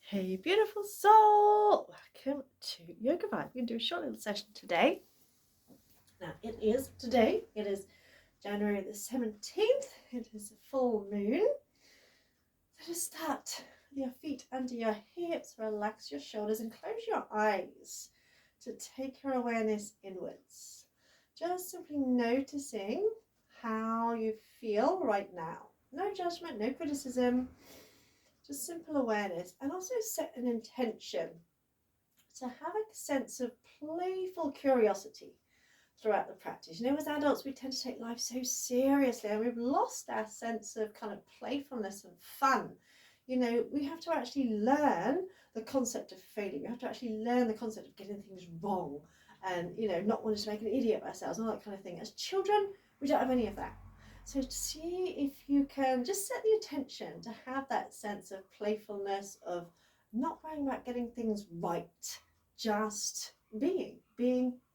Hey beautiful soul, welcome to YogaVibe. We're going to do a short little session today. Now it is January the 17th, it is a full moon. So to start with your feet under your hips, relax your shoulders and close your eyes to take your awareness inwards. Just simply noticing how you feel right now. No judgment, no criticism. Just simple awareness, and also set an intention to have a sense of playful curiosity throughout the practice. You know, as adults, we tend to take life so seriously and we've lost our sense of kind of playfulness and fun. You know, we have to actually learn the concept of failure. We have to actually learn the concept of getting things wrong and, you know, not wanting to make an idiot of ourselves and all that kind of thing. As children, we don't have any of that. So to see if you can just set the intention to have that sense of playfulness, of not worrying about getting things right, just being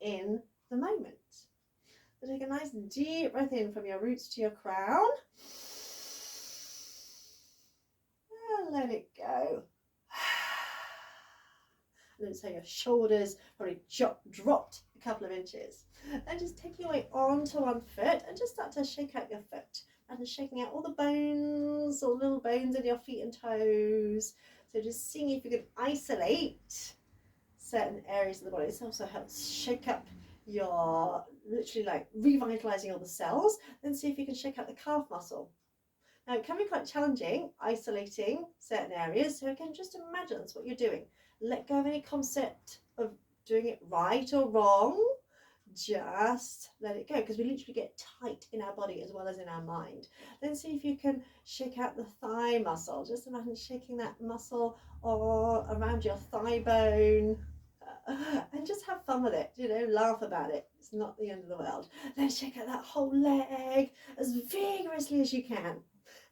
in the moment. So take a nice deep breath in from your roots to your crown. And let it go. And then so your shoulders probably dropped a couple of inches. Then just take your way onto one foot and just start to shake out your foot. And shaking out all the bones, all little bones in your feet and toes. So just seeing if you can isolate certain areas of the body. This also helps shake up your, literally like revitalizing all the cells. Then see if you can shake out the calf muscle. Now it can be quite challenging isolating certain areas, so again, just imagine that's what you're doing. Let go of any concept of doing it right or wrong. Just let it go, because we literally get tight in our body as well as in our mind. Then see if you can shake out the thigh muscle. Just imagine shaking that muscle or around your thigh bone. And just have fun with it, you know, laugh about it. It's not the end of the world. Then shake out that whole leg as vigorously as you can.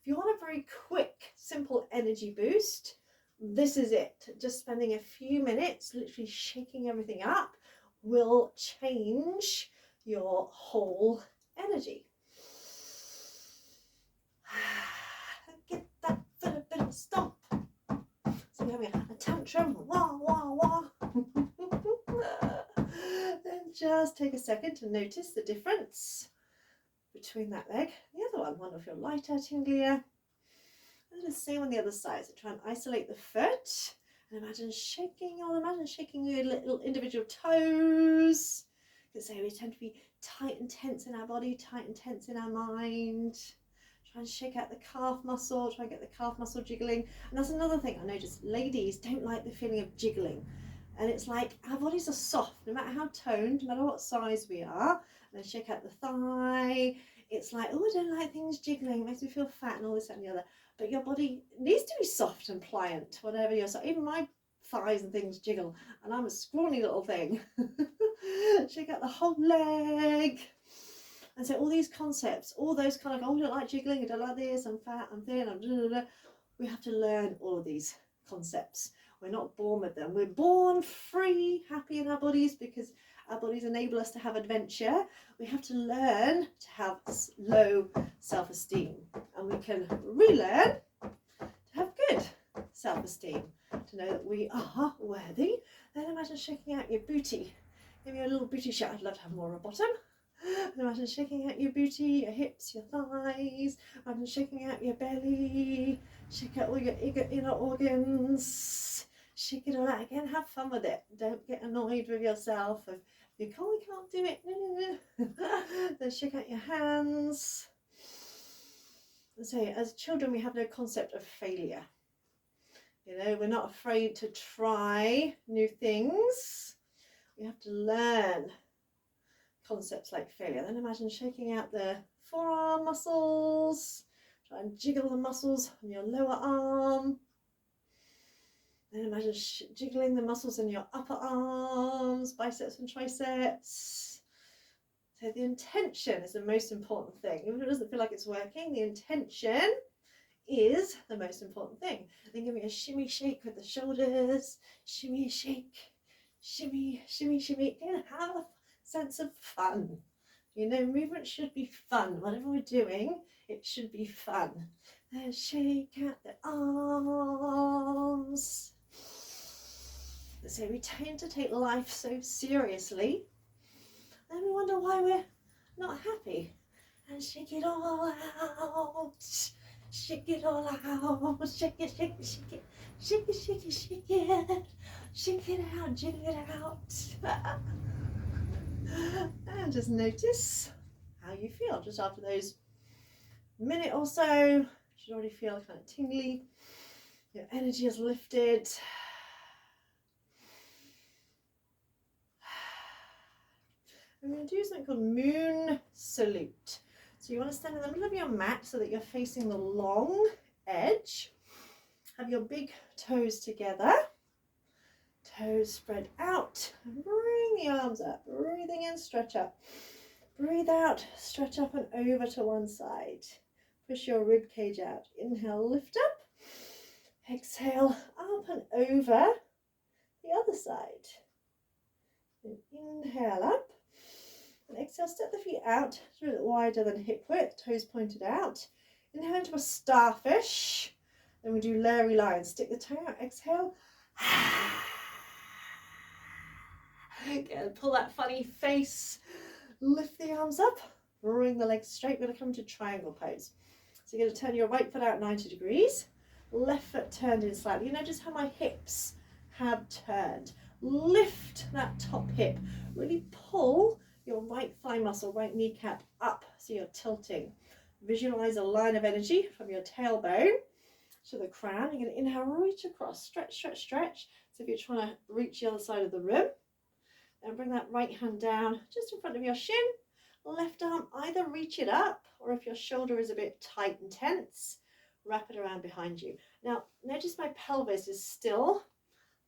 If you want a very quick, simple energy boost, this is it. Just spending a few minutes literally shaking everything up will change your whole energy. Get that foot a bit of a stomp. So you're having a tantrum, wah, wah, wah. Then just take a second to notice the difference between that leg and the other one. One will feel lighter, tinglier. And the same on the other side. So try and isolate the foot and imagine shaking your little individual toes. Because so we tend to be tight and tense in our body, tight and tense in our mind. Try and shake out the calf muscle, try and get the calf muscle jiggling. And that's another thing I noticed, ladies don't like the feeling of jiggling. And it's like our bodies are soft, no matter how toned, no matter what size we are. And then shake out the thigh. It's like, oh, I don't like things jiggling, it makes me feel fat and all this, that and the other. But your body needs to be soft and pliant, whatever you're. So even my thighs and things jiggle, and I'm a scrawny little thing. Shake out the whole leg. And so all these concepts, all those kind of, oh, I don't like jiggling, I don't like this, I'm fat, I'm thin, I'm blah, blah, blah. We have to learn all of these concepts. We're not born with them. We're born free, happy in our bodies because our bodies enable us to have adventure. We have to learn to have low self-esteem, and we can relearn to have good self-esteem, to know that we are worthy. Then imagine shaking out your booty. Give me a little booty shake. I'd love to have more on the bottom. Imagine shaking out your booty, your hips, your thighs. Imagine shaking out your belly. Shake out all your inner organs. Shake it all out again. Have fun with it. Don't get annoyed with yourself if you can't do it. Then shake out your hands. And so as children, we have no concept of failure. You know, we're not afraid to try new things. We have to learn concepts like failure. Then imagine shaking out the forearm muscles. Try and jiggle the muscles on your lower arm. Then imagine jiggling the muscles in your upper arms, biceps and triceps. So the intention is the most important thing. Even if it doesn't feel like it's working, the intention is the most important thing. Then give me a shimmy shake with the shoulders. Shimmy shake. Shimmy, shimmy, shimmy. And have a sense of fun. You know, movement should be fun. Whatever we're doing, it should be fun. Then shake out the arms. say, we tend to take life so seriously, and we wonder why we're not happy. And shake it all out. Shake it all out. Shake it, shake it, shake it. Shake it, shake it, shake it. Shake it out, jiggle it out. And just notice how you feel just after those minute or so. You should already feel kind of tingly. Your energy is lifted. I'm going to do something called moon salute. So you want to stand in the middle of your mat so that you're facing the long edge. Have your big toes together. Toes spread out. And bring the arms up. Breathing in, stretch up. Breathe out, stretch up and over to one side. Push your rib cage out. Inhale, lift up. Exhale, up and over the other side. And inhale up. And exhale, step the feet out. It's a little wider than hip width, toes pointed out. Inhale into a starfish. Then we do Larry Lion. Stick the tongue out, exhale. Again, pull that funny face. Lift the arms up. Bring the legs straight. We're going to come into triangle pose. So you're going to turn your right foot out 90 degrees. Left foot turned in slightly. You notice how my hips have turned. Lift that top hip. Really pull your right thigh muscle, right kneecap up so you're tilting. Visualize a line of energy from your tailbone to the crown. You're going to inhale, reach across, stretch, stretch, stretch. So if you're trying to reach the other side of the room, and bring that right hand down just in front of your shin. Left arm, either reach it up, or if your shoulder is a bit tight and tense, wrap it around behind you. Now, notice my pelvis is still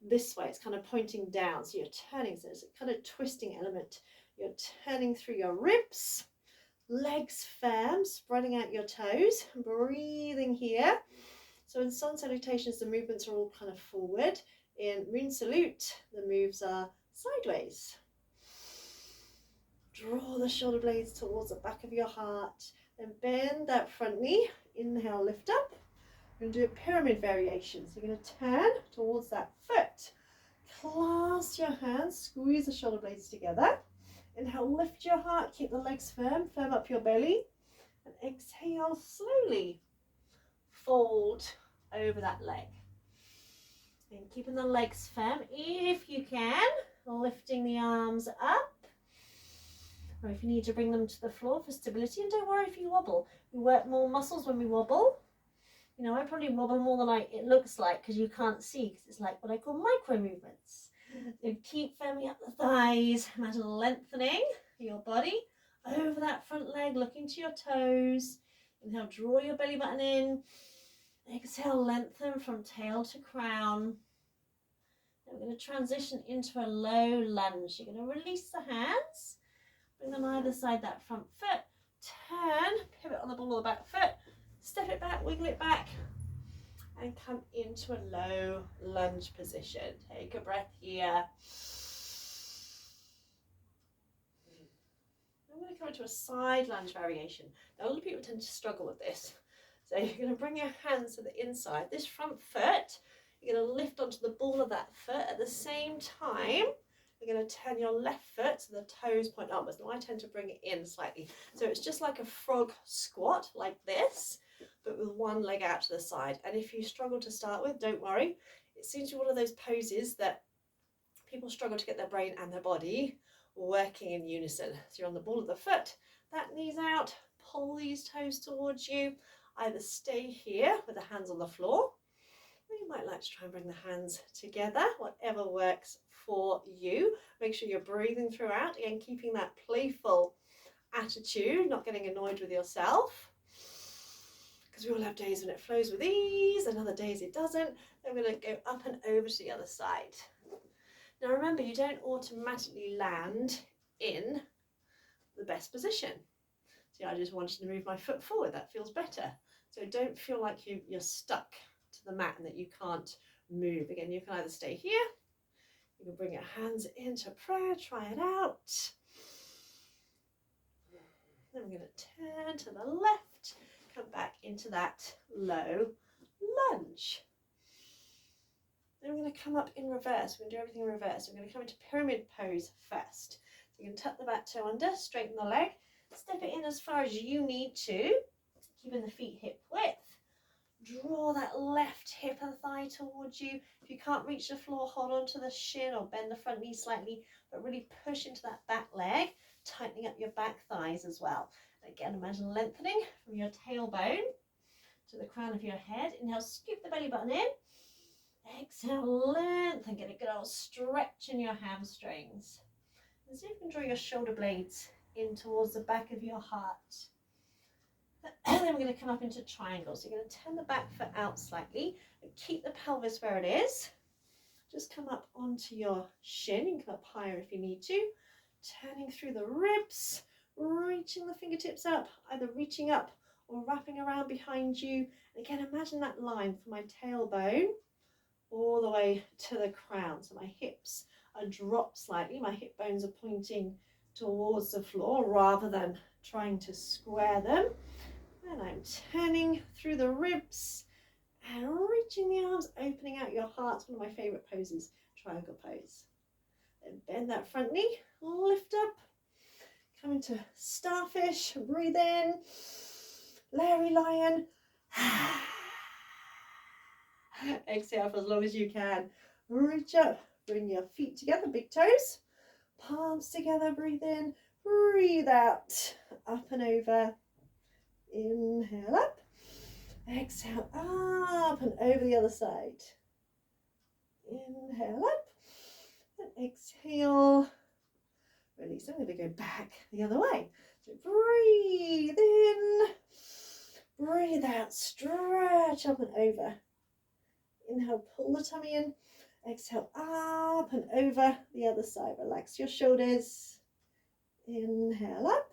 this way. It's kind of pointing down. So you're turning. So there's a kind of twisting element. You're turning through your ribs, legs firm, spreading out your toes, breathing here. So in sun salutations, the movements are all kind of forward. In moon salute, the moves are sideways. Draw the shoulder blades towards the back of your heart and bend that front knee. Inhale, lift up. We're going to do a pyramid variation. So you're going to turn towards that foot. Clasp your hands, squeeze the shoulder blades together. Inhale, lift your heart, keep the legs firm, firm up your belly. And exhale, slowly fold over that leg. And keeping the legs firm if you can. Lifting the arms up, or if you need to bring them to the floor for stability. And don't worry if you wobble. We work more muscles when we wobble. You know, I probably wobble more than it looks like because you can't see, because it's like what I call micro movements. So keep firming up the thighs. Imagine lengthening your body over that front leg, looking to your toes. Inhale, draw your belly button in. Exhale, lengthen from tail to crown. We're going to transition into a low lunge. You're going to release the hands, bring them either side that front foot, turn, pivot on the ball of the back foot, step it back, wiggle it back, and come into a low lunge position. Take a breath here. I'm going to come into a side lunge variation. Now, a lot of people tend to struggle with this. So you're going to bring your hands to the inside. This front foot, you're going to lift onto the ball of that foot. At the same time, you're going to turn your left foot so the toes point upwards. Now I tend to bring it in slightly. So it's just like a frog squat, like this, but with one leg out to the side. And if you struggle to start with, don't worry. It seems to be one of those poses that people struggle to get their brain and their body working in unison. So you're on the ball of the foot, that knee's out, pull these toes towards you. Either stay here with the hands on the floor, or you might like to try and bring the hands together, whatever works for you. Make sure you're breathing throughout, again keeping that playful attitude, not getting annoyed with yourself, because we all have days when it flows with ease and other days it doesn't. Then we're going to go up and over to the other side. Now remember, you don't automatically land in the best position. See, I just wanted to move my foot forward, that feels better. So don't feel like you're stuck to the mat and that you can't move. Again, you can either stay here, you can bring your hands into prayer, try it out. Then we're going to turn to the left, come back into that low lunge. Then we're going going to come up in reverse. We're going to do everything in reverse. We're going to come into pyramid pose first. So you can tuck the back toe under, straighten the leg, step it in as far as you need to, keeping the feet hip width. Draw that left hip and thigh towards you. If you can't reach the floor, hold on to the shin or bend the front knee slightly, but really push into that back leg, tightening up your back thighs as well. And again, imagine lengthening from your tailbone to the crown of your head. Inhale, scoop the belly button in. Exhale, lengthen, get a good old stretch in your hamstrings. And see if you can draw your shoulder blades in towards the back of your heart. And then we're going to come up into triangles. So you're going to turn the back foot out slightly and keep the pelvis where it is. Just come up onto your shin. You can come up higher if you need to. Turning through the ribs, reaching the fingertips up, either reaching up or wrapping around behind you. And again, imagine that line from my tailbone all the way to the crown. So my hips are dropped slightly. My hip bones are pointing towards the floor rather than trying to square them. And I'm turning through the ribs and reaching the arms, opening out your heart. It's one of my favorite poses, triangle pose. Then bend that front knee, lift up, come into starfish, breathe in, Larry Lion. Exhale for as long as you can. Reach up, bring your feet together, big toes, palms together, breathe in, breathe out, up and over. Inhale up, exhale up and over the other side. Inhale up and exhale. Release. I'm going to go back the other way. So breathe in, breathe out, stretch up and over. Inhale, pull the tummy in. Exhale up and over the other side. Relax your shoulders. Inhale up.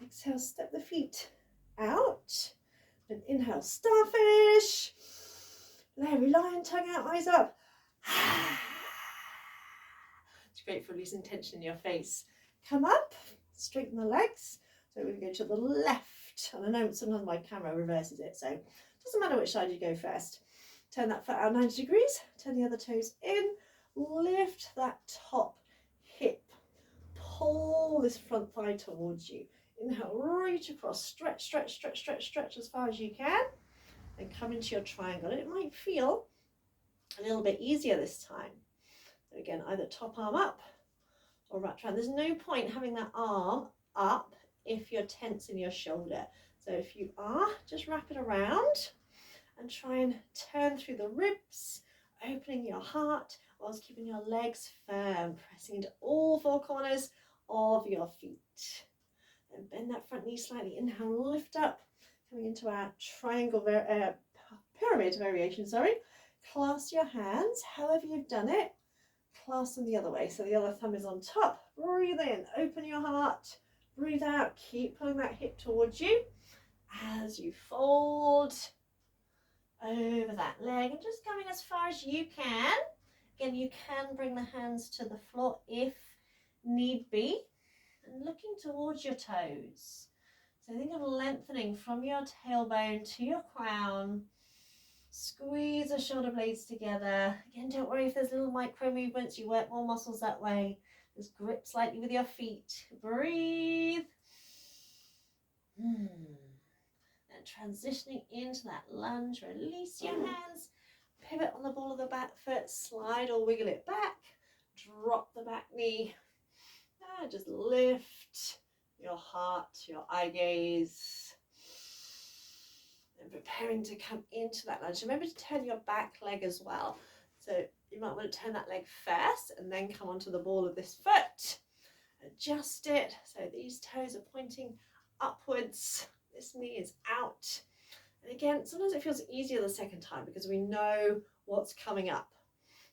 Exhale, step the feet out. And inhale, starfish. Larry Lion, tongue out, eyes up. It's great for releasing tension in your face. Come up, straighten the legs. So we're going to go to the left. And I know sometimes my camera reverses it, so it doesn't matter which side you go first. Turn that foot out 90 degrees. Turn the other toes in. Lift that top hip. Pull this front thigh towards you. Inhale, reach across, stretch, stretch, stretch, stretch, stretch as far as you can. And come into your triangle. And it might feel a little bit easier this time. So again, either top arm up or wrapped around. There's no point having that arm up if you're tense in your shoulder. So if you are, just wrap it around and try and turn through the ribs, opening your heart whilst keeping your legs firm, pressing into all four corners of your feet. And bend that front knee slightly. Inhale, lift up, coming into our triangle pyramid variation, Clasp your hands, however you've done it, clasp them the other way. So the other thumb is on top. Breathe in, open your heart. Breathe out, keep pulling that hip towards you as you fold over that leg and just coming as far as you can. Again, you can bring the hands to the floor if need be and looking towards your toes. So think of lengthening from your tailbone to your crown. Squeeze the shoulder blades together. Again, don't worry if there's little micro movements. You work more muscles that way. Just grip slightly with your feet. Breathe. And transitioning into that lunge. Release your hands. Pivot on the ball of the back foot. Slide or wiggle it back. Drop the back knee. And just lift your heart, your eye gaze. And preparing to come into that lunge. Remember to turn your back leg as well. So you might want to turn that leg first and then come onto the ball of this foot. Adjust it so these toes are pointing upwards. This knee is out. And again, sometimes it feels easier the second time because we know what's coming up.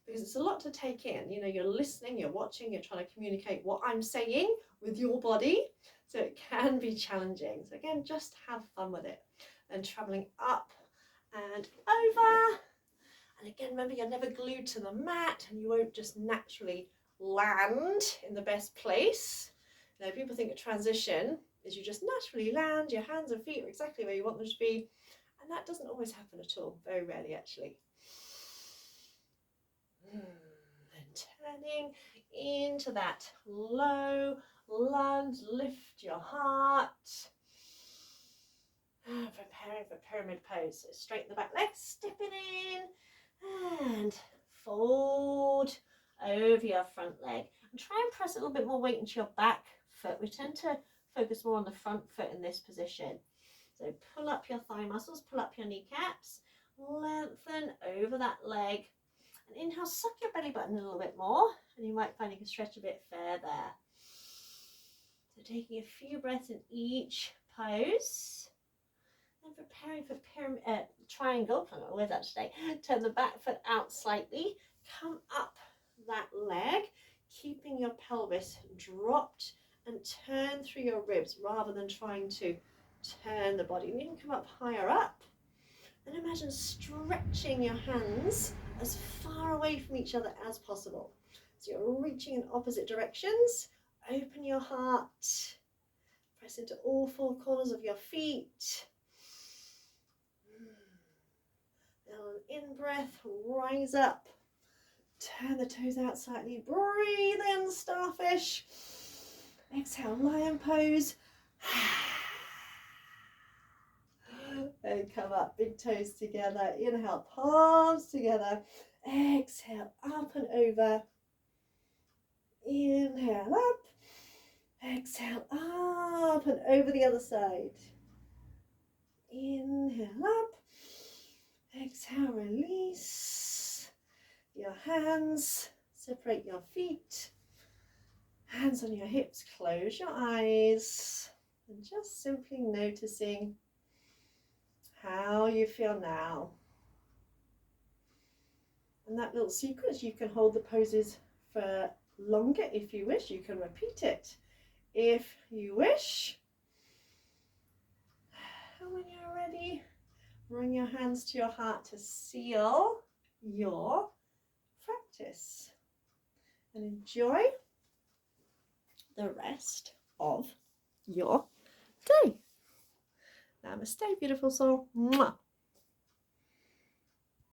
Because it's a lot to take in. You know, you're listening, you're watching, you're trying to communicate what I'm saying with your body. So it can be challenging. So again, just have fun with it. And traveling up and over. And again, remember, you're never glued to the mat and you won't just naturally land in the best place. You know, people think a transition is you just naturally land, your hands and feet are exactly where you want them to be. And that doesn't always happen at all, very rarely actually. turning into that low lunge. Lift your heart. And preparing for pyramid pose. So straighten the back leg, stepping in and fold over your front leg. And try and press a little bit more weight into your back foot. We tend to focus more on the front foot in this position. So pull up your thigh muscles, pull up your kneecaps, lengthen over that leg. And inhale, suck your belly button a little bit more, and you might find you can stretch a bit further. So taking a few breaths in each pose. And preparing for triangle, I don't know where that today. Turn the back foot out slightly, come up that leg, keeping your pelvis dropped, and turn through your ribs rather than trying to turn the body. And you can come up higher up, and imagine stretching your hands as far away from each other as possible. So you're reaching in opposite directions. Open your heart, press into all four corners of your feet. In breath, rise up, turn the toes out slightly, breathe in, starfish, exhale, lion pose, and come up, big toes together, inhale, palms together, exhale, up and over, inhale, up, exhale, up and over the other side, inhale, up, exhale, release your hands, separate your feet, hands on your hips, close your eyes, and just simply noticing how you feel now. And that little sequence, you can hold the poses for longer if you wish. You can repeat it if you wish. And when you're ready, bring your hands to your heart to seal your practice. And enjoy the rest of your day. Namaste, beautiful soul. Mwah.